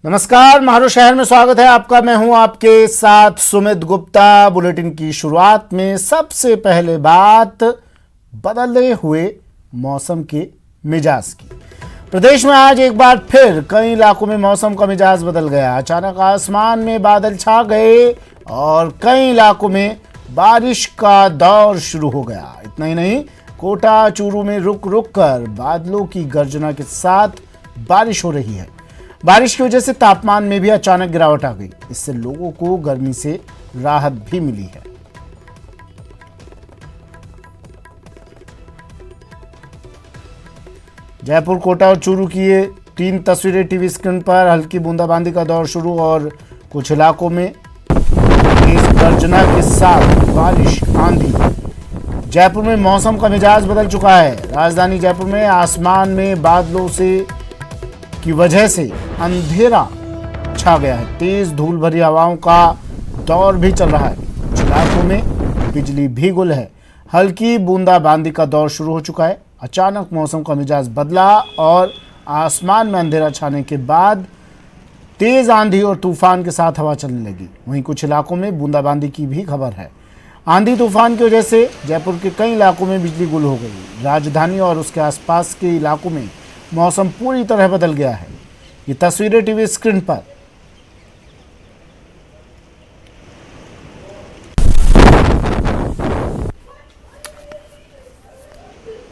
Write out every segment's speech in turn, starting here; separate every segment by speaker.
Speaker 1: नमस्कार, महाराष्ट्र शहर में स्वागत है आपका। मैं हूं आपके साथ सुमित गुप्ता। बुलेटिन की शुरुआत में सबसे पहले बात बदले हुए मौसम के मिजाज की। प्रदेश में आज एक बार फिर कई इलाकों में मौसम का मिजाज बदल गया। अचानक आसमान में बादल छा गए और कई इलाकों में बारिश का दौर शुरू हो गया। इतना ही नहीं, कोटा चूरू में रुक रुक कर बादलों की गर्जना के साथ बारिश हो रही है। बारिश की वजह से तापमान में भी अचानक गिरावट आ गई। इससे लोगों को गर्मी से राहत भी मिली है। जयपुर, कोटा और चूरू की ये 3 तस्वीरें टीवी स्क्रीन पर। हल्की बूंदाबांदी का दौर शुरू और कुछ इलाकों में तेज गर्जना के साथ बारिश, आंधी। जयपुर में मौसम का मिजाज बदल चुका है। राजधानी जयपुर में आसमान में बादलों की वजह से अंधेरा छा गया है। तेज धूल भरी हवाओं का दौर भी चल रहा है। कुछ इलाकों में बिजली भी गुल है। हल्की बूंदाबांदी का दौर शुरू हो चुका है। अचानक मौसम का मिजाज बदला और आसमान में अंधेरा छाने के बाद तेज आंधी और तूफान के साथ हवा चलने लगी। वहीं कुछ इलाकों में बूंदाबांदी की भी खबर है। आंधी तूफान की वजह से जयपुर के कई इलाकों में बिजली गुल हो गई। राजधानी और उसके आसपास के इलाकों में मौसम पूरी तरह बदल गया है। ये तस्वीरें टीवी स्क्रीन पर।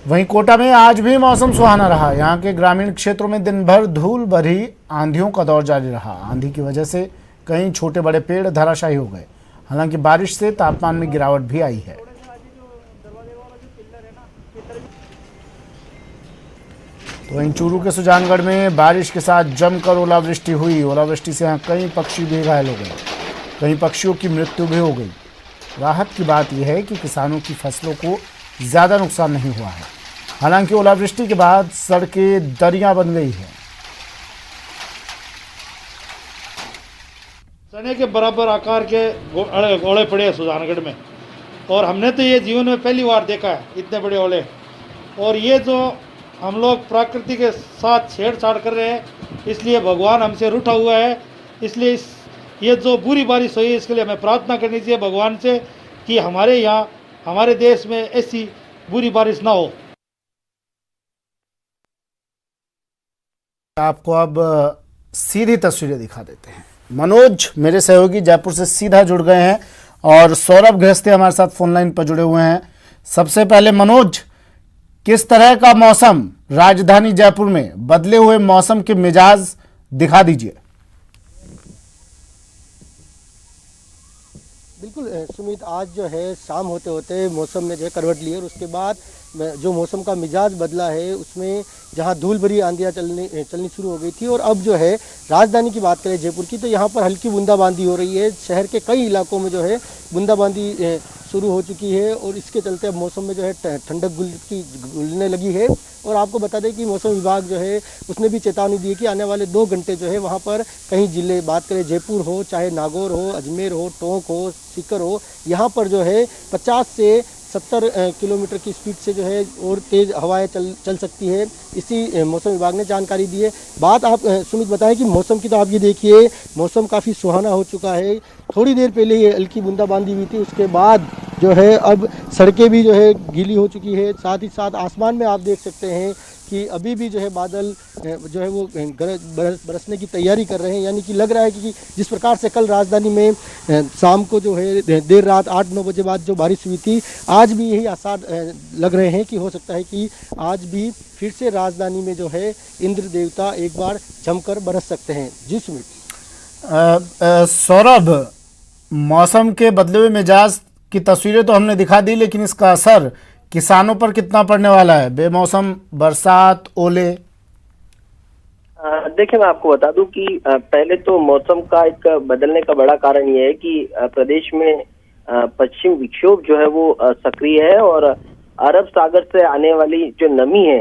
Speaker 1: वहीं कोटा में आज भी मौसम सुहाना रहा। यहां के ग्रामीण क्षेत्रों में दिन भर धूल भरी आंधियों का दौर जारी रहा। आंधी की वजह से कई छोटे बड़े पेड़ धराशायी हो गए। हालांकि बारिश से तापमान में गिरावट भी आई है। तो वहीं चूरू के सुजानगढ़ में बारिश के साथ जमकर ओलावृष्टि हुई। ओलावृष्टि से यहाँ कई पक्षी भी घायल हो गए। कई पक्षियों की मृत्यु भी हो गई। राहत की बात यह है कि किसानों की फसलों को ज़्यादा नुकसान नहीं हुआ है। हालांकि ओलावृष्टि के बाद सड़कें दरिया बन गई है।
Speaker 2: चने के बराबर आकार के ओले पड़े हैं सुजानगढ़ में, और हमने तो ये जीवन में पहली बार देखा है इतने बड़े ओले। और ये जो हम लोग प्रकृति के साथ छेड़छाड़ कर रहे हैं, इसलिए भगवान हमसे रूठा हुआ है। इसलिए ये जो बुरी बारिश हुई है, इसके लिए हमें प्रार्थना करनी चाहिए भगवान से कि हमारे यहाँ, हमारे देश में ऐसी बुरी बारिश ना हो।
Speaker 1: आपको अब सीधी तस्वीरें दिखा देते हैं। मनोज मेरे सहयोगी जयपुर से सीधा जुड़ गए हैं और सौरभ गृहस्थी हमारे साथ फोन लाइन पर जुड़े हुए हैं। सबसे पहले मनोज, किस तरह का मौसम राजधानी जयपुर में, बदले हुए मौसम के मिजाज दिखा दीजिए।
Speaker 3: बिल्कुल सुमित, आज जो है शाम होते होते मौसम ने जो है करवट ली और उसके बाद जो मौसम का मिजाज बदला है, उसमें जहां धूल भरी आंधियां चलनी शुरू हो गई थी और अब जो है राजधानी की बात करें जयपुर की, तो यहाँ पर हल्की बूंदाबांदी हो रही है। शहर के कई इलाकों में जो है बूंदाबांदी शुरू हो चुकी है और इसके चलते अब मौसम में जो है ठंडक घुलने लगी है। और आपको बता दें कि मौसम विभाग जो है उसने भी चेतावनी दी है कि आने वाले 2 घंटे जो है वहाँ पर कई जिले, बात करें जयपुर हो, चाहे नागौर हो, अजमेर हो, टोंक हो, सीकर हो, यहाँ पर जो है 50 से 70 किलोमीटर की स्पीड से जो है और तेज़ हवाएं चल सकती है। इसी मौसम विभाग ने जानकारी दी है। बात आप सुमित बताएं कि मौसम की, तो आप ये देखिए मौसम काफ़ी सुहाना हो चुका है। थोड़ी देर पहले ये हल्की बूंदाबांदी हुई थी, उसके बाद जो है अब सड़कें भी जो है गीली हो चुकी है। साथ ही साथ आसमान में आप देख सकते हैं कि अभी भी जो है बादल जो है वो बरसने की तैयारी कर रहे हैं। यानी कि लग रहा है कि जिस प्रकार से कल राजधानी में शाम को जो है देर रात 8-9 बजे बाद जो बारिश हुई थी, आज भी यही आसार लग रहे हैं कि हो सकता है कि आज भी फिर से राजधानी में जो है इंद्र देवता एक बार जमकर बरस सकते हैं। जी सुमित।
Speaker 1: सौरभ, मौसम के बदले हुए मिजाज की तस्वीरें तो हमने दिखा दी, लेकिन इसका असर किसानों पर कितना पड़ने वाला है? बेमौसम बरसात, ओले।
Speaker 4: देखिए, मैं आपको बता दूं कि पहले तो मौसम का एक बदलने का बड़ा कारण ये है कि प्रदेश में पश्चिम विक्षोभ जो है वो सक्रिय है और अरब सागर से आने वाली जो नमी है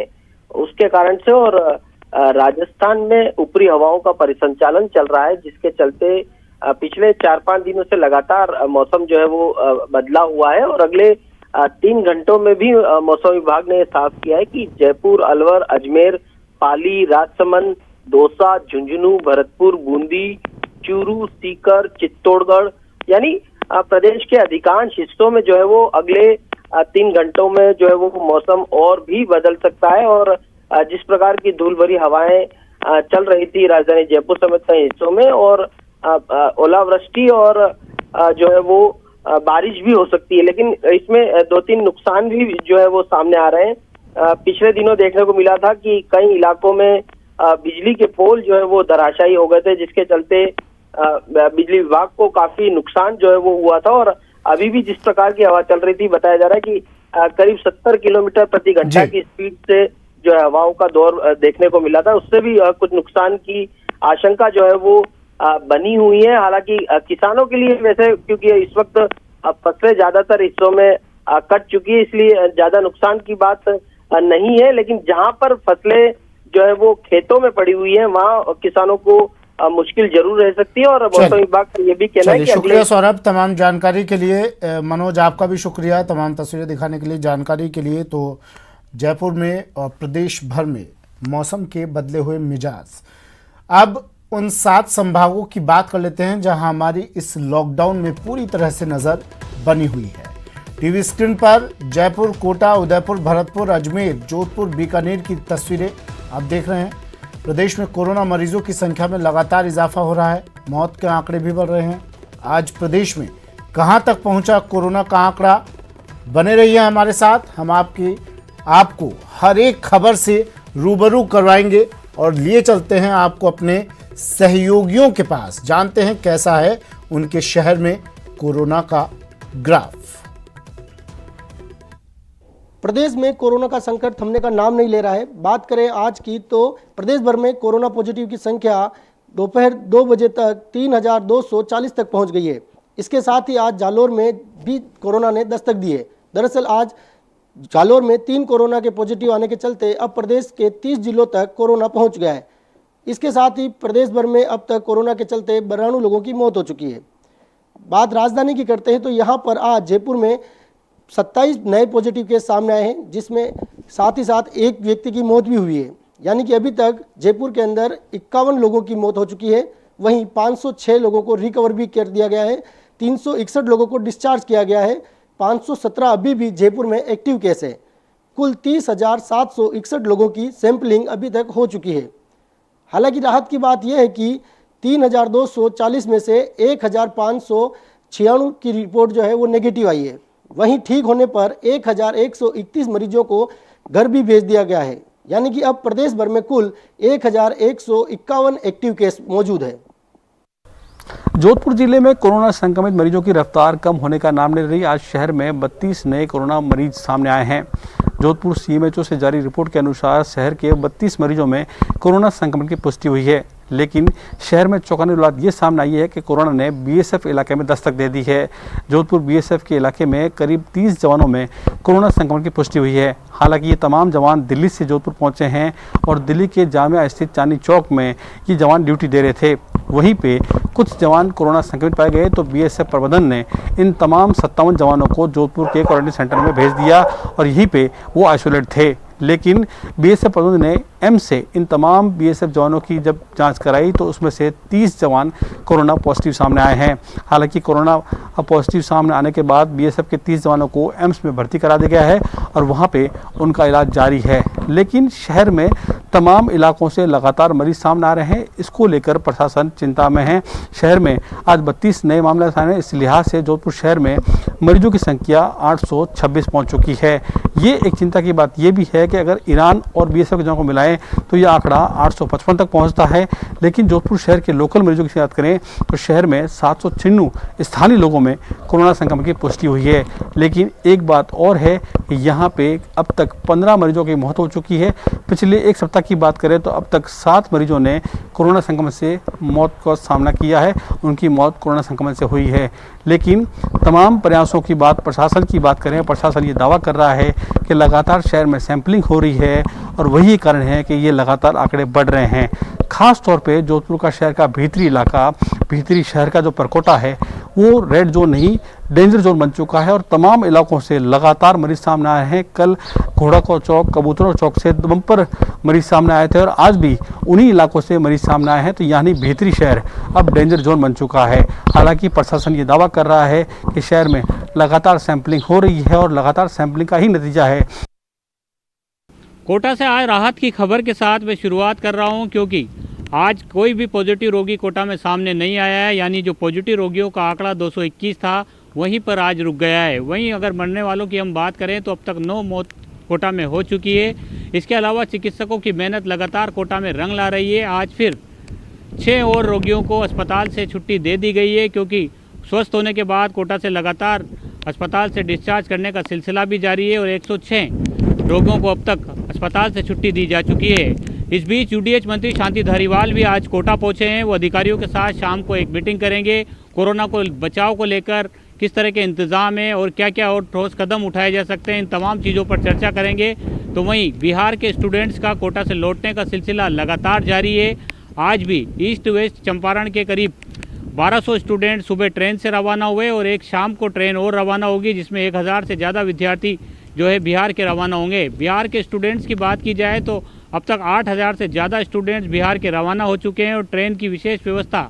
Speaker 4: उसके कारण से, और राजस्थान में ऊपरी हवाओं का परिसंचालन चल रहा है, जिसके चलते पिछले 4-5 दिनों से लगातार मौसम जो है वो बदला हुआ है। और अगले 3 घंटों में भी मौसम विभाग ने साफ किया है कि जयपुर, अलवर, अजमेर, पाली, राजसमंद दौसा, झुंझुनू, भरतपुर, बूंदी, चूरू, सीकर, चित्तौड़गढ़, यानी प्रदेश के अधिकांश हिस्सों में जो है वो अगले 3 घंटों में जो है वो मौसम और भी बदल सकता है। और जिस प्रकार की धूल भरी हवाएं चल रही थी राजधानी जयपुर समेत कई हिस्सों में, और ओलावृष्टि और जो है वो बारिश भी हो सकती है। लेकिन इसमें 2-3 नुकसान भी जो है वो सामने आ रहे हैं। पिछले दिनों देखने को मिला था कि कई इलाकों में बिजली के पोल जो है वो धराशायी हो गए थे, जिसके चलते बिजली विभाग को काफी नुकसान जो है वो हुआ था। और अभी भी जिस प्रकार की हवा चल रही थी, बताया जा रहा है कि करीब 70 किलोमीटर प्रति घंटा की स्पीड से जो है हवाओं का दौर देखने को मिला था। उससे भी कुछ नुकसान की आशंका जो है वो बनी हुई है। हालांकि किसानों के लिए वैसे, क्योंकि इस वक्त फसलें ज्यादातर हिस्सों में कट चुकी है, इसलिए ज्यादा नुकसान की बात नहीं है। लेकिन जहां पर फसलें जो है वो खेतों में पड़ी हुई है, वहां किसानों को मुश्किल जरूर रह सकती है। और मौसम विभाग का ये भी कहना है कि
Speaker 1: शुक्रिया सौरभ तमाम जानकारी के लिए। मनोज, आपका भी शुक्रिया तमाम तस्वीरें दिखाने के लिए, जानकारी के लिए। तो जयपुर में और प्रदेश भर में मौसम के बदले हुए मिजाज। अब उन 7 संभागों की बात कर लेते हैं जहां हमारी इस लॉकडाउन में पूरी तरह से नजर बनी हुई है। टीवी स्क्रीन पर जयपुर, कोटा, उदयपुर, भरतपुर, अजमेर, जोधपुर, बीकानेर की तस्वीरें आप देख रहे हैं। प्रदेश में कोरोना मरीजों की संख्या में लगातार इजाफा हो रहा है, मौत के आंकड़े भी बढ़ रहे हैं। आज प्रदेश में कहां तक पहुंचा कोरोना का आंकड़ा, बने रहिए हमारे साथ। हम आपको हर एक खबर से रूबरू करवाएंगे और लिए चलते हैं आपको अपने सहयोगियों के पास, जानते हैं कैसा है उनके शहर में कोरोना का ग्राफ।
Speaker 3: प्रदेश में कोरोना का संकट थमने का नाम नहीं ले रहा है। बात करें आज की तो प्रदेश भर में कोरोना पॉजिटिव की संख्या दोपहर 2 बजे तक 3240 तक पहुंच गई है। इसके साथ ही आज जालोर में भी कोरोना ने दस्तक दी है। दरअसल आज जालोर में 3 कोरोना के पॉजिटिव आने के चलते अब प्रदेश के 30 जिलों तक कोरोना पहुंच गया है। इसके साथ ही प्रदेश भर में अब तक कोरोना के चलते 92 लोगों की मौत हो चुकी है। बात राजधानी की करते हैं तो यहाँ पर आज जयपुर में 27 नए पॉजिटिव केस सामने आए हैं, जिसमें साथ ही साथ एक व्यक्ति की मौत भी हुई है। यानी कि अभी तक जयपुर के अंदर 51 लोगों की मौत हो चुकी है। वहीं 506 लोगों को रिकवर भी कर दिया गया है, 361 लोगों को डिस्चार्ज किया गया है, 517 अभी भी जयपुर में एक्टिव केस है। कुल 30,761 लोगों की सैंपलिंग अभी तक हो चुकी है। हालांकि राहत की बात यह है कि 3,240 में से 1,596 की रिपोर्ट जो है वो नेगेटिव आई है। वहीं ठीक होने पर 1,131 मरीजों को घर भी भेज दिया गया है। यानी कि अब प्रदेश भर में कुल 1,151 एक्टिव केस मौजूद है।
Speaker 5: जोधपुर जिले में कोरोना संक्रमित मरीजों की रफ्तार कम होने का नाम नहीं ले रही। आज शहर में 32 नए कोरोना मरीज सामने आए हैं। जोधपुर सीएमएचओ से जारी रिपोर्ट के अनुसार शहर के 32 मरीजों में कोरोना संक्रमण की पुष्टि हुई है। लेकिन शहर में चौंकाने वाली बात ये सामने आई है कि कोरोना ने बीएसएफ इलाके में दस्तक दे दी है। जोधपुर बीएसएफ के इलाके में करीब 30 जवानों में कोरोना संक्रमण की पुष्टि हुई है। हालांकि ये तमाम जवान दिल्ली से जोधपुर पहुंचे हैं और दिल्ली के जामिया स्थित चांदनी चौक में ये जवान ड्यूटी दे रहे थे। वहीं पे कुछ जवान कोरोना संक्रमित पाए गए तो बीएसएफ प्रबंधन ने इन तमाम 57 जवानों को जोधपुर के क्वारंटाइन सेंटर में भेज दिया और यहीं पे वो आइसोलेट थे। लेकिन बीएसएफ प्रबंधन ने एम्स से इन तमाम बीएसएफ जवानों की जब जांच कराई तो उसमें से 30 जवान कोरोना पॉजिटिव सामने आए हैं। हालांकि कोरोना पॉजिटिव सामने आने के बाद बीएसएफ के 30 जवानों को एम्स में भर्ती करा दिया गया है और वहां पे उनका इलाज जारी है। लेकिन शहर में तमाम इलाकों से लगातार मरीज सामने आ रहे हैं, इसको लेकर प्रशासन चिंता में है। शहर में आज 32 नए मामले सामने हैं। इस लिहाज से जोधपुर शहर में मरीजों की संख्या 826 पहुंच चुकी है। ये एक चिंता की बात ये भी है कि अगर ईरान और बीएसएफ के जवानों को मिलाएं तो यह आंकड़ा 855 तक पहुंचता है। लेकिन जोधपुर शहर के लोकल मरीजों की बात करें तो शहर में 796 स्थानीय लोगों में कोरोना संक्रमण की पुष्टि हुई है। लेकिन एक बात और है कि यहाँ पे अब तक 15 मरीजों की मौत हो चुकी है। पिछले एक सप्ताह की बात करें तो अब तक 7 मरीजों ने कोरोना संक्रमण से मौत का सामना किया है, उनकी मौत कोरोना संक्रमण से हुई है। लेकिन तमाम प्रयासों की बात प्रशासन की बात करें, प्रशासन ये दावा कर रहा है कि लगातार शहर में सैंपलिंग हो रही है और वही कारण है कि ये लगातार आंकड़े बढ़ रहे हैं। खास तौर पे जोधपुर का शहर का भीतरी इलाका, भीतरी शहर का जो परकोटा है वो रेड जोन नहीं डेंजर जोन बन चुका है और तमाम इलाकों से लगातार मरीज सामने आए हैं। कल घोड़ा का चौक, कबूतरों चौक से बम्पर मरीज सामने आए थे और आज भी उन्हीं इलाकों से मरीज सामने आए हैं। तो यानी बेहतरी शहर अब डेंजर जोन बन चुका है। हालांकि प्रशासन ये दावा कर रहा है कि शहर में लगातार सैंपलिंग हो रही है और लगातार सैंपलिंग का ही नतीजा है।
Speaker 6: कोटा से आज राहत की खबर के साथ मैं शुरुआत कर रहा हूं, क्योंकि आज कोई भी पॉजिटिव रोगी कोटा में सामने नहीं आया है। यानी जो पॉजिटिव रोगियों का आंकड़ा 221 था वहीं पर आज रुक गया है। वहीं अगर मरने वालों की हम बात करें तो अब तक 9 मौत कोटा में हो चुकी है। इसके अलावा चिकित्सकों की मेहनत लगातार कोटा में रंग ला रही है। आज फिर 6 और रोगियों को अस्पताल से छुट्टी दे दी गई है, क्योंकि स्वस्थ होने के बाद कोटा से लगातार अस्पताल से डिस्चार्ज करने का सिलसिला भी जारी है और 106 रोगियों को अब तक अस्पताल से छुट्टी दी जा चुकी है। इस बीच यूडीएच मंत्री शांति धारीवाल भी आज कोटा पहुंचे हैं। वो अधिकारियों के साथ शाम को एक मीटिंग करेंगे। कोरोना को बचाव को लेकर किस तरह के इंतजाम है और क्या क्या और ठोस कदम उठाए जा सकते हैं, इन तमाम चीज़ों पर चर्चा करेंगे। तो वहीं बिहार के स्टूडेंट्स का कोटा से लौटने का सिलसिला लगातार जारी है। आज भी ईस्ट वेस्ट चंपारण के करीब 1200 स्टूडेंट सुबह ट्रेन से रवाना हुए और एक शाम को ट्रेन और रवाना होगी, जिसमें 1000 से ज़्यादा विद्यार्थी जो है बिहार के रवाना होंगे। बिहार के स्टूडेंट्स की बात की जाए तो अब तक 8000 से ज़्यादा स्टूडेंट्स बिहार के रवाना हो चुके हैं और ट्रेन की विशेष व्यवस्था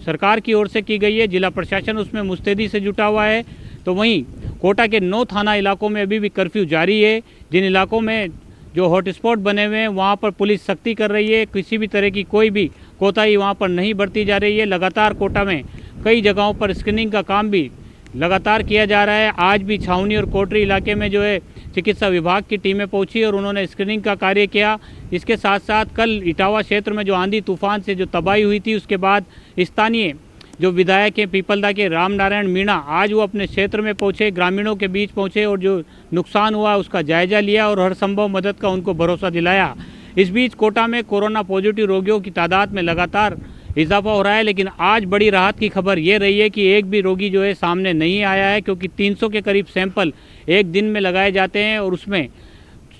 Speaker 6: सरकार की ओर से की गई है। जिला प्रशासन उसमें मुस्तैदी से जुटा हुआ है। तो वहीं कोटा के 9 थाना इलाकों में अभी भी कर्फ्यू जारी है। जिन इलाकों में जो हॉटस्पॉट बने हुए हैं वहाँ पर पुलिस सख्ती कर रही है। किसी भी तरह की कोई भी कोताही वहाँ पर नहीं बरती जा रही है। लगातार कोटा में कई जगहों पर स्क्रीनिंग का काम भी लगातार किया जा रहा है। आज भी छावनी और कोटरी इलाके में जो है चिकित्सा विभाग की टीमें पहुंची और उन्होंने स्क्रीनिंग का कार्य किया। इसके साथ साथ कल इटावा क्षेत्र में जो आंधी तूफान से जो तबाही हुई थी, उसके बाद स्थानीय जो विधायक हैं पीपलदा के राम नारायण मीणा, आज वो अपने क्षेत्र में पहुंचे, ग्रामीणों के बीच पहुंचे और जो नुकसान हुआ उसका जायजा लिया और हर संभव मदद का उनको भरोसा दिलाया। इस बीच कोटा में कोरोना पॉजिटिव रोगियों की तादाद में लगातार इजाफा हो रहा है, लेकिन आज बड़ी राहत की खबर ये रही है कि एक भी रोगी जो है सामने नहीं आया है, क्योंकि 300 के करीब सैंपल एक दिन में लगाए जाते हैं और उसमें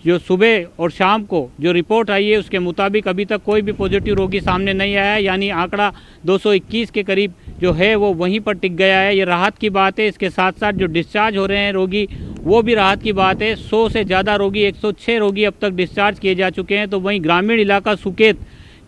Speaker 6: जो सुबह और शाम को जो रिपोर्ट आई है उसके मुताबिक अभी तक कोई भी पॉजिटिव रोगी सामने नहीं आया है। यानी आंकड़ा 221 के करीब जो है वो वहीं पर टिक गया है। ये राहत की बात है। इसके साथ साथ जो डिस्चार्ज हो रहे हैं रोगी, वो भी राहत की बात है। 100 से ज़्यादा रोगी, 106 रोगी अब तक डिस्चार्ज किए जा चुके हैं। तो वहीं ग्रामीण इलाका सुकेत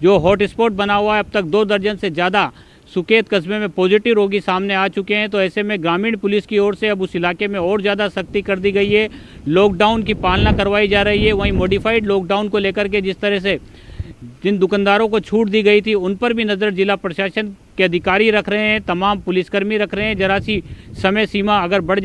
Speaker 6: जो हॉटस्पॉट बना हुआ है, अब तक 2 दर्जन से ज़्यादा सुकेत कस्बे में पॉजिटिव रोगी सामने आ चुके हैं। तो ऐसे में ग्रामीण पुलिस की ओर से अब उस इलाके में और ज़्यादा सख्ती कर दी गई है। लॉकडाउन की पालना करवाई जा रही है। वहीं मॉडिफाइड लॉकडाउन को लेकर के जिस तरह से जिन दुकानदारों को छूट दी गई थी उन पर भी नज़र जिला प्रशासन के अधिकारी रख रहे हैं, तमाम पुलिसकर्मी रख रहे हैं। जरा सी समय सीमा अगर बढ़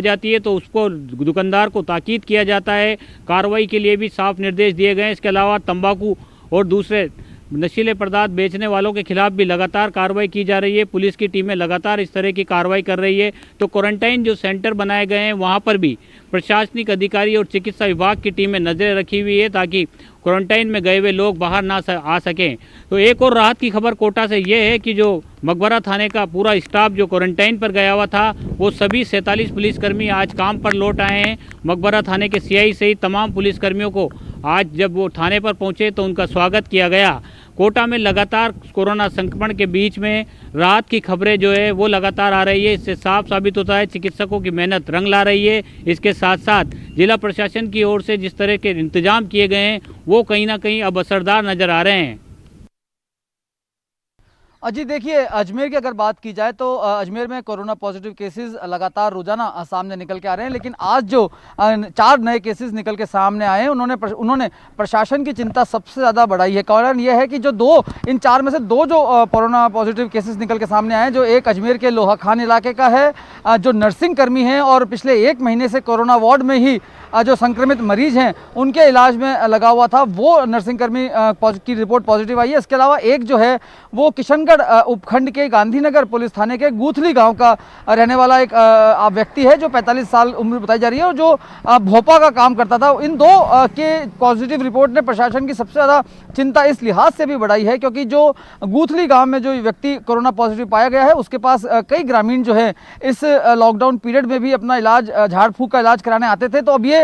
Speaker 6: जाती है तो उसको दुकानदार को ताकीद किया जाता है। कार्रवाई के लिए भी साफ निर्देश दिए गए हैं। इसके अलावा तंबाकू और दूसरे नशीले पदार्थ बेचने वालों के खिलाफ भी लगातार कार्रवाई की जा रही है। पुलिस की टीमें लगातार इस तरह की कार्रवाई कर रही है। तो क्वारंटाइन जो सेंटर बनाए गए हैं वहाँ पर भी प्रशासनिक अधिकारी और चिकित्सा विभाग की टीमें नजरें रखी हुई है, ताकि क्वारंटाइन में गए हुए लोग बाहर ना आ सकें। तो एक और राहत की खबर कोटा से ये है कि जो मकबरा थाने का पूरा स्टाफ जो क्वारंटाइन पर गया हुआ था, वो सभी 47 पुलिसकर्मी आज काम पर लौट आए हैं। मकबरा थाने के सीआई सहित तमाम पुलिसकर्मियों को आज जब वो थाने पर पहुंचे तो उनका स्वागत किया गया। कोटा में लगातार कोरोना संक्रमण के बीच में राहत की खबरें जो है वो लगातार आ रही है। इससे साफ साबित होता है चिकित्सकों की मेहनत रंग ला रही है। इसके साथ साथ जिला प्रशासन की ओर से जिस तरह के इंतजाम किए गए हैं वो कहीं ना कहीं अब असरदार नज़र आ रहे हैं।
Speaker 7: जी देखिए, अजमेर की अगर बात की जाए तो अजमेर में कोरोना पॉजिटिव केसेस लगातार रोजाना सामने निकल के आ रहे हैं, लेकिन आज जो 4 नए केसेस निकल के सामने आए हैं उन्होंने प्रशासन की चिंता सबसे ज़्यादा बढ़ाई है। कारण यह है कि जो इन 4 में से 2 जो कोरोना पॉजिटिव केसेस निकल के सामने आए हैं, जो एक अजमेर के लोहा खान इलाके का है, जो नर्सिंग कर्मी हैं और पिछले 1 महीने से कोरोना वार्ड में ही जो संक्रमित मरीज हैं उनके इलाज में लगा हुआ था, वो नर्सिंग कर्मी की रिपोर्ट पॉजिटिव आई है। इसके अलावा एक जो है वो किशनगढ़ उपखंड के गांधीनगर पुलिस थाने के गूथली गांव का रहने वाला एक व्यक्ति है, जो 45 साल उम्र बताई जा रही है और जो भोपा का काम करता था। इन 2 के पॉजिटिव रिपोर्ट ने प्रशासन की सबसे ज़्यादा चिंता इस लिहाज से भी बढ़ाई है, क्योंकि जो गूथली गाँव में जो व्यक्ति कोरोना पॉजिटिव पाया गया है उसके पास कई ग्रामीण जो है इस लॉकडाउन पीरियड में भी अपना इलाज, झाड़ फूँक का इलाज कराने आते थे। तो अब ये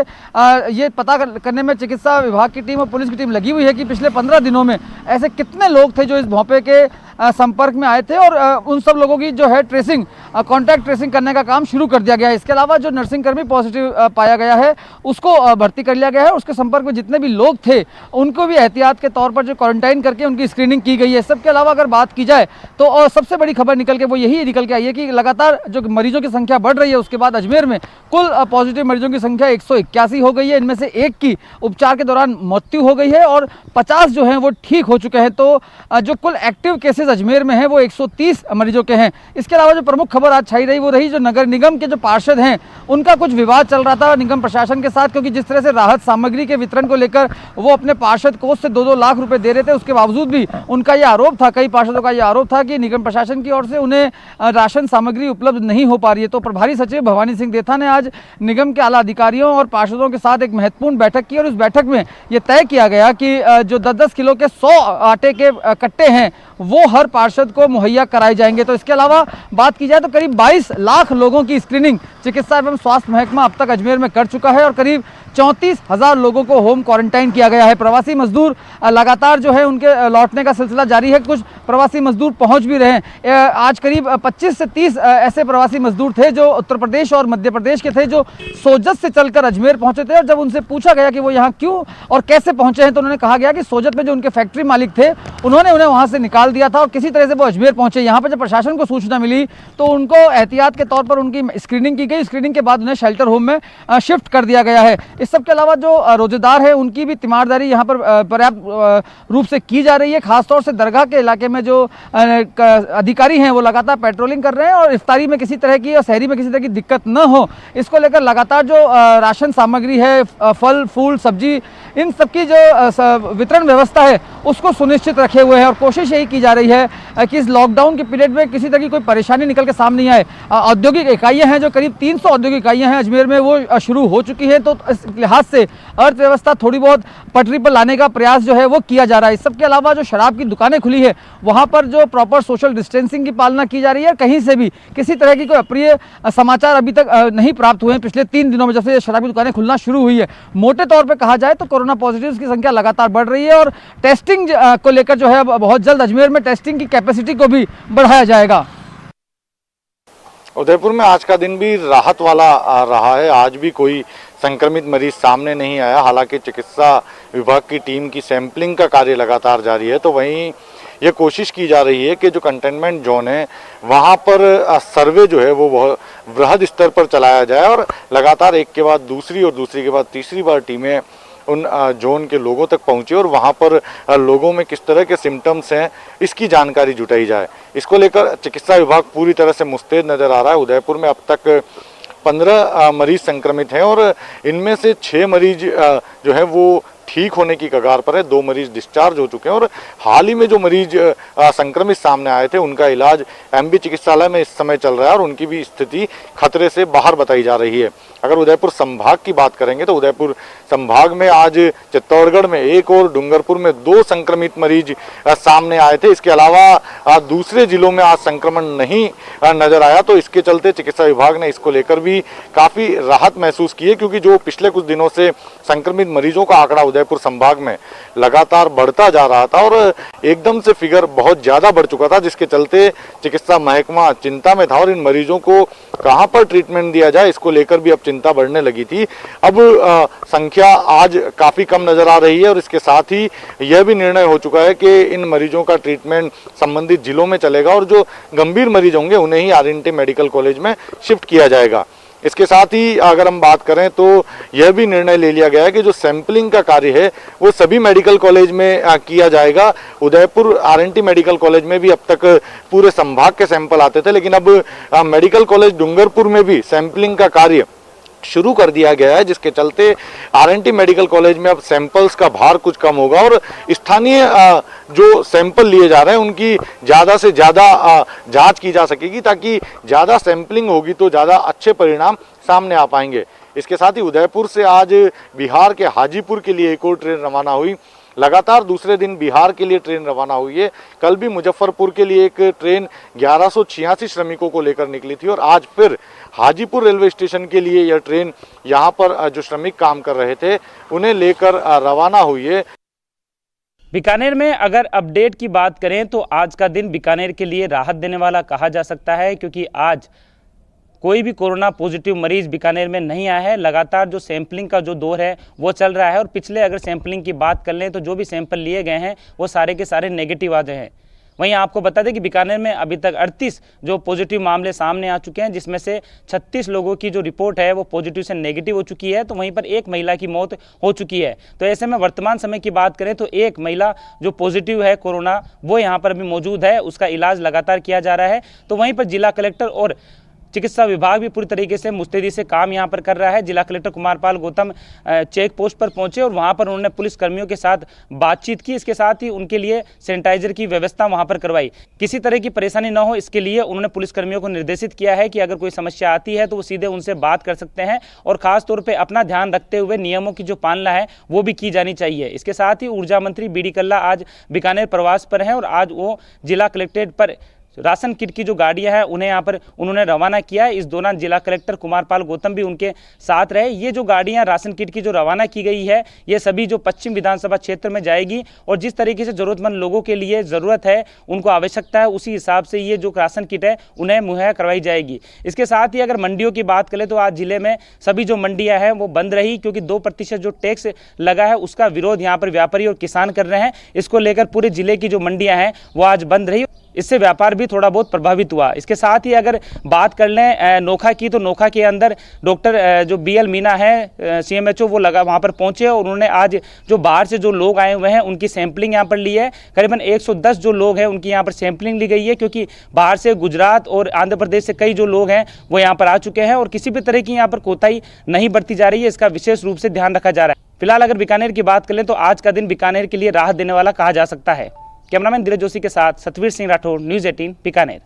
Speaker 7: पता करने में चिकित्सा विभाग की टीम और पुलिस की टीम लगी हुई है कि पिछले 15 दिनों में ऐसे कितने लोग थे जो इस भोंपे के संपर्क में आए थे और उन सब लोगों की जो है ट्रेसिंग, कॉन्टैक्ट ट्रेसिंग करने का काम शुरू कर दिया गया है। इसके अलावा जो नर्सिंग कर्मी पॉजिटिव पाया गया है उसको भर्ती कर लिया गया है। उसके संपर्क में जितने भी लोग थे उनको भी एहतियात के तौर पर जो क्वारंटाइन करके उनकी स्क्रीनिंग की गई है। सबके अलावा अगर बात की जाए तो सबसे बड़ी खबर निकल के वो यही निकल के आई है कि लगातार जो मरीजों की संख्या बढ़ रही है, उसके बाद अजमेर में कुल पॉजिटिव मरीजों की संख्या 181 हो गई है। इनमें से एक की उपचार के दौरान मृत्यु हो गई है और 50 जो हैं वो ठीक हो चुके हैं। तो जो कुल एक्टिव केसेस अजमेर में हैं वो 130 मरीजों के हैं। इसके अलावा जो प्रमुख खबर आज छाई रही वो रही जो नगर निगम के जो पार्षद हैं उनका कुछ विवाद चल रहा था निगम प्रशासन के साथ, क्योंकि जिस तरह से राहत सामग्री के वितरण को लेकर वो अपने पार्षद कोष से 2-2 लाख रुपए दे रहे थे, उसके बावजूद भी उनका यह आरोप था, कई पार्षदों का यह आरोप था कि निगम प्रशासन की ओर से उन्हें राशन सामग्री उपलब्ध नहीं हो पा रही है। तो प्रभारी सचिव भवानी सिंह देथा ने आज निगम के आला अधिकारियों और पार्षदों के साथ एक महत्वपूर्ण बैठक की और उस बैठक में यह तय किया गया कि जो 10-10 किलो के 100 आटे के कट्टे हैं वो हर पार्षद को मुहैया कराए जाएंगे। तो इसके अलावा बात की जाए तो करीब 22 लाख लोगों की स्क्रीनिंग चिकित्सा एवं स्वास्थ्य महकमा अब तक अजमेर में कर चुका है और करीब 34,000 लोगों को होम क्वारंटाइन किया गया है। प्रवासी मजदूर लगातार जो है उनके लौटने का सिलसिला जारी है, कुछ प्रवासी मजदूर पहुंच भी रहे हैं। आज करीब 25 से 30 ऐसे प्रवासी मजदूर थे जो उत्तर प्रदेश और मध्य प्रदेश के थे, जो सोजत से चलकर अजमेर पहुंचे थे। और जब उनसे पूछा गया कि वो यहाँ क्यों और कैसे पहुंचे हैं तो उन्होंने कहा गया कि सोजत में जो उनके फैक्ट्री मालिक थे उन्होंने उन्हें वहाँ से निकाल दिया था और किसी तरह से वो अजमेर पहुंचे। यहाँ पर जब प्रशासन को सूचना मिली तो उनको एहतियात के तौर पर उनकी स्क्रीनिंग की गई। स्क्रीनिंग के बाद उन्हें शेल्टर होम में शिफ्ट कर दिया गया है। इस सब के अलावा जो रोजेदार है उनकी भी तीमारदारी यहाँ पर पर्याप्त रूप से की जा रही है। खासतौर से दरगाह के इलाके में जो अधिकारी हैं वो लगातार पेट्रोलिंग कर रहे हैं और इफ्तारी में किसी तरह की और सहरी में किसी तरह की दिक्कत न हो इसको लेकर लगातार जो राशन सामग्री है, फल फूल सब्जी, इन सब की जो वितरण व्यवस्था है उसको सुनिश्चित रखे हुए हैं और कोशिश यही की जा रही है कि इस लॉकडाउन के पीरियड में किसी तरह की कोई परेशानी निकल के सामने नहीं आए। औद्योगिक इकाइयाँ हैं जो करीब 300 औद्योगिक इकाइयाँ हैं अजमेर में, वो शुरू हो चुकी हैं। तो इस लिहाज से अर्थव्यवस्था थोड़ी बहुत पटरी पर लाने का प्रयास जो है वो किया जा रहा है। इस सब के अलावा जो शराब की दुकानें खुली है वहाँ पर जो प्रॉपर सोशल डिस्टेंसिंग की पालना की जा रही है। कहीं से भी किसी तरह की कोई अप्रिय समाचार अभी तक नहीं प्राप्त हुए हैं पिछले 3 दिनों में, जब से शराब की दुकानें खुलना शुरू हुई है। मोटे तौर पर कहा जाए तो कोरोना पॉजिटिव्स की संख्या लगातार बढ़ रही है और टेस्टिंग को लेकर जो है बहुत जल्द अजमेर में टेस्टिंग की कैपेसिटी को भी बढ़ाया जाएगा।
Speaker 8: उदयपुर में आज का दिन भी राहत वाला रहा है। आज भी कोई संक्रमित मरीज सामने नहीं आया। हालांकि चिकित्सा विभाग की टीम की सैंपलिंग का कार्य लगातार जारी है, तो वहीं ये कोशिश की जा रही है कि जो कंटेनमेंट जोन है वहाँ पर सर्वे जो है वो बहुत वृहद स्तर पर चलाया जाए और लगातार एक के बाद दूसरी और दूसरी के बाद तीसरी बार टीमें उन जोन के लोगों तक पहुंचे और वहां पर लोगों में किस तरह के सिम्टम्स हैं इसकी जानकारी जुटाई जाए। इसको लेकर चिकित्सा विभाग पूरी तरह से मुस्तैद नजर आ रहा है। उदयपुर में अब तक 15 मरीज संक्रमित हैं और इनमें से 6 मरीज जो है वो ठीक होने की कगार पर है। 2 मरीज डिस्चार्ज हो चुके हैं और हाल ही में जो मरीज संक्रमित सामने आए थे उनका इलाज एमबी चिकित्सालय में इस समय चल रहा है और उनकी भी स्थिति खतरे से बाहर बताई जा रही है। अगर उदयपुर संभाग की बात करेंगे तो उदयपुर संभाग में आज चित्तौड़गढ़ में 1 और डूंगरपुर में 2 संक्रमित मरीज सामने आए थे। इसके अलावा दूसरे जिलों में आज संक्रमण नहीं नजर आया, तो इसके चलते चिकित्सा विभाग ने इसको लेकर भी काफी राहत महसूस की है, क्योंकि जो पिछले कुछ दिनों से संक्रमित मरीजों का आंकड़ा उदयपुर संभाग में लगातार बढ़ता जा रहा था और एकदम से फिगर बहुत ज्यादा बढ़ चुका था, जिसके चलते चिकित्सा महकमा चिंता में था और इन मरीजों को कहां पर ट्रीटमेंट दिया जाए इसको लेकर भी अब चिंता बढ़ने लगी थी। अब संख्या आज काफी कम नजर आ रही है और इसके साथ ही यह भी निर्णय हो चुका है कि इन मरीजों का ट्रीटमेंट संबंधित जिलों में चलेगा और जो गंभीर मरीज होंगे उन्हें ही आरएनटी मेडिकल कॉलेज में शिफ्ट किया जाएगा। इसके साथ ही अगर हम बात करें तो यह भी निर्णय ले लिया गया है कि जो सैंपलिंग का कार्य है वो सभी मेडिकल कॉलेज में किया जाएगा। उदयपुर आरएनटी मेडिकल कॉलेज में भी अब तक पूरे संभाग के सैंपल आते थे, लेकिन अब मेडिकल कॉलेज डूंगरपुर में भी सैंपलिंग का कार्य शुरू कर दिया गया है, जिसके चलते आरएनटी मेडिकल कॉलेज में अब सैंपल्स का भार कुछ कम होगा और स्थानीय जो सैंपल लिए जा रहे हैं उनकी ज़्यादा से ज़्यादा जांच की जा सकेगी, ताकि ज़्यादा सैंपलिंग होगी तो ज़्यादा अच्छे परिणाम सामने आ पाएंगे। इसके साथ ही उदयपुर से आज बिहार के हाजीपुर के लिए एक और ट्रेन रवाना हुई। लगातार दूसरे दिन बिहार के लिए ट्रेन रवाना हुई है। कल भी मुजफ्फरपुर के लिए एक ट्रेन 1186 श्रमिकों को लेकर निकली थी और आज फिर हाजीपुर रेलवे स्टेशन के लिए यह ट्रेन यहाँ पर जो श्रमिक काम कर रहे थे उन्हें लेकर रवाना हुई है।
Speaker 9: बीकानेर में अगर अपडेट की बात करें तो आज का दिन बीकानेर के लिए राहत देने वाला कहा जा सकता है, क्योंकि आज कोई भी कोरोना पॉजिटिव मरीज बीकानेर में नहीं आया है। लगातार जो सैंपलिंग का जो दौर है वो चल रहा है और पिछले अगर सैंपलिंग की बात कर लें तो जो भी सैंपल लिए गए हैं वो सारे के सारे नेगेटिव आ गए हैं। वहीं आपको बता दें कि बीकानेर में अभी तक 38 जो पॉजिटिव मामले सामने आ चुके हैं, जिसमें से 36 लोगों की जो रिपोर्ट है वो पॉजिटिव से नेगेटिव हो चुकी है, तो वहीं पर एक महिला की मौत हो चुकी है। तो ऐसे में वर्तमान समय की बात करें तो एक महिला जो पॉजिटिव है कोरोना वो यहाँ पर अभी मौजूद है, उसका इलाज लगातार किया जा रहा है। तो वहीं पर जिला कलेक्टर और चिकित्सा विभाग भी पूरी तरीके से मुस्तैदी से काम यहां पर कर रहा है। जिला collector Kumarpal Gautam check post पर पहुंचे और वहां पर उन्होंने पुलिस कर्मियों के साथ बातचीत की। इसके साथ ही उनके लिए सैनिटाइजर की व्यवस्था वहां पर करवाई। किसी तरह की परेशानी न हो इसके लिए उन्होंने पुलिस कर्मियों को निर्देशित किया है कि अगर कोई समस्या आती है तो वो सीधे उनसे बात कर सकते हैं और खास तौर पर अपना ध्यान रखते हुए नियमों की जो पालना है वो भी की जानी चाहिए। इसके साथ ही ऊर्जा मंत्री बीडी कल्ला आज बीकानेर प्रवास पर हैं और आज वो जिला कलेक्ट्रेट पर राशन किट की जो गाड़ियां हैं उन्हें यहाँ पर उन्होंने रवाना किया है। इस दौरान जिला कलेक्टर कुमारपाल गौतम भी उनके साथ रहे। ये जो गाड़ियां राशन किट की जो रवाना की गई है ये सभी जो पश्चिम विधानसभा क्षेत्र में जाएगी और जिस तरीके से जरूरतमंद लोगों के लिए ज़रूरत है, उनको आवश्यकता है, उसी हिसाब से ये जो राशन किट है उन्हें मुहैया करवाई जाएगी। इसके साथ ही अगर मंडियों की बात करें तो आज जिले में सभी जो मंडियाँ हैं वो बंद रही, क्योंकि 2% जो टैक्स लगा है उसका विरोध यहाँ पर व्यापारी और किसान कर रहे हैं। इसको लेकर पूरे जिले की जो मंडियाँ हैं वो आज बंद रही, इससे व्यापार भी थोड़ा बहुत प्रभावित हुआ। इसके साथ ही अगर बात कर लें नोखा की, तो नोखा के अंदर डॉक्टर जो BL मीना है CMHO वो वहाँ पर पहुंचे और उन्होंने आज जो बाहर से जो लोग आए हुए हैं उनकी सैंपलिंग यहाँ पर ली है। करीबन 110 जो लोग हैं उनकी यहाँ पर सैंपलिंग ली गई है, क्योंकि बाहर से गुजरात और आंध्र प्रदेश से कई जो लोग हैं वो यहाँ पर आ चुके हैं और किसी भी तरह की यहाँ पर कोताही नहीं बरती जा रही है। इसका विशेष रूप से ध्यान रखा जा रहा है। फिलहाल अगर बीकानेर की बात करें तो आज का दिन बीकानेर के लिए राहत देने वाला कहा जा सकता है। कैमरामैन धीरज जोशी के साथ सतवीर सिंह राठौर, न्यूज़ 18 बीकानेर।